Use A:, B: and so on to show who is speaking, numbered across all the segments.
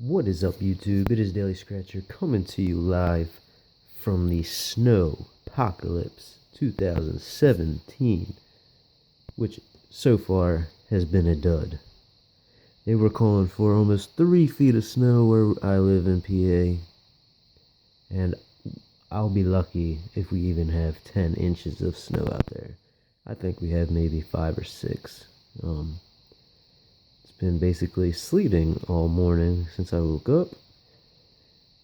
A: What is up, YouTube? It is Daily Scratcher coming to you live from the Snow Apocalypse 2017, which so far has been a dud. They were calling for almost 3 feet of snow where I live in PA, and I'll be lucky if we even have 10 inches of snow out there. I think we have maybe 5 or 6. It's been basically sleeting all morning since I woke up,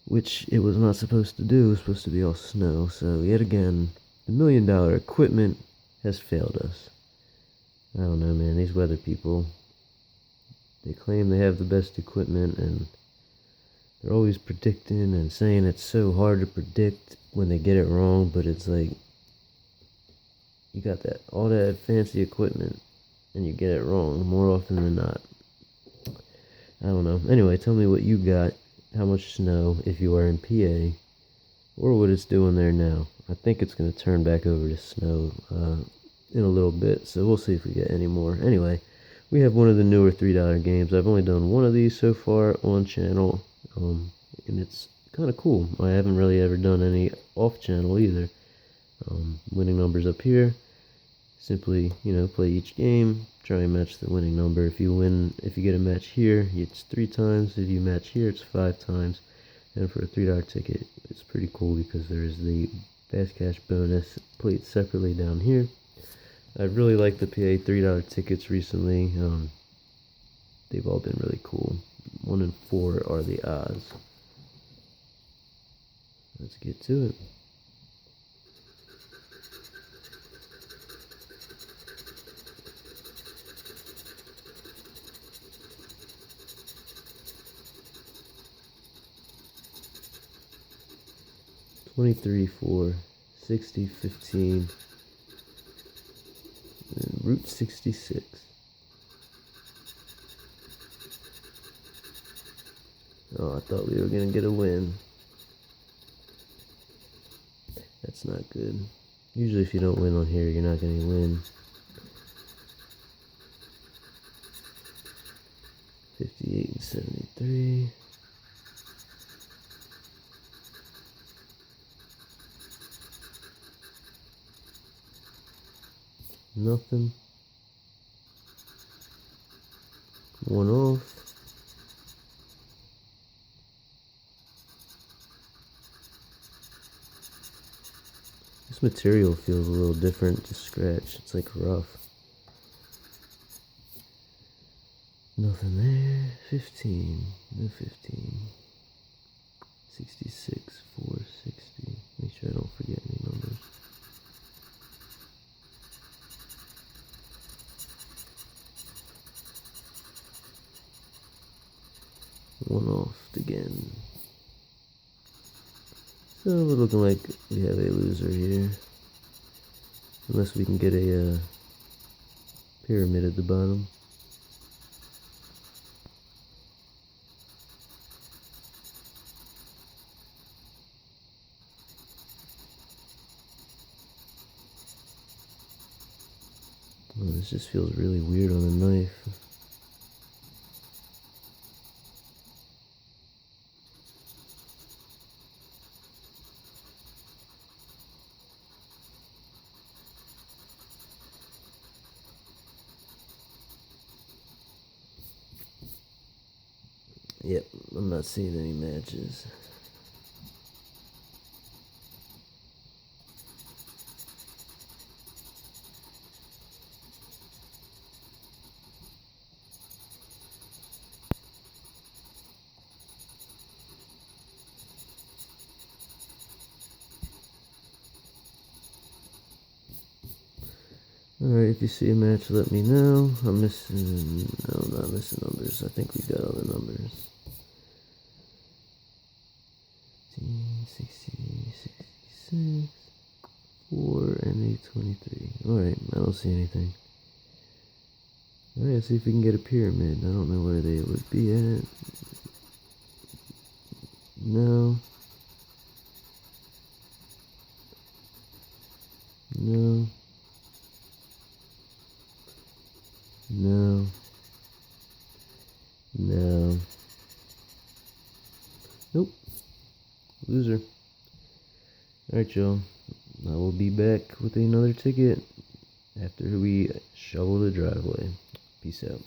A: which it was not supposed to do. It was supposed to be all snow. So yet again, the $1 million equipment has failed us. I don't know, man. These weather people, they claim they have the best equipment, and they're always predicting and saying it's so hard to predict when they get it wrong. But it's like, you got all that fancy equipment and you get it wrong more often than not. I don't know. Anyway, tell me what you got. How much snow if you are in PA, or what it's doing there now. I think it's going to turn back over to snow in a little bit, so we'll see if we get any more. Anyway, we have one of the newer $3 games. I've only done one of these so far on channel, and it's kind of cool. I haven't really ever done any off channel either. Winning numbers up here. Simply, play each game, try and match the winning number. If you get a match here, it's 3 times. If you match here, it's 5 times. And for a $3 ticket, it's pretty cool because there is the fast cash bonus played separately down here. I really like the PA $3 tickets recently. They've all been really cool. 1 in 4 are the odds. Let's get to it. $23, $4, $60, $15, and Route 66. Oh, I thought we were gonna get a win. That's not good. Usually if you don't win on here, you're not gonna win. 58 and 73. Nothing. 1 off. This material feels a little different to scratch. It's like rough. Nothing there. 15. No 15. 66, 4, 60. Make sure I don't forget any numbers. One off again. So we're looking like we have a loser here. Unless we can get a pyramid at the bottom. Oh, this just feels really weird on the knife. Yep, I'm not seeing any matches. Alright, if you see a match, let me know. I'm missing... No, I'm not missing numbers. I think we got all the numbers. 15, 60, 66, 4, and 823. Alright, I don't see anything. Alright, let's see if we can get a pyramid. I don't know where they would be at. No. No. No. No. Nope. Loser. Alright, y'all. I will be back with another ticket after we shovel the driveway. Peace out.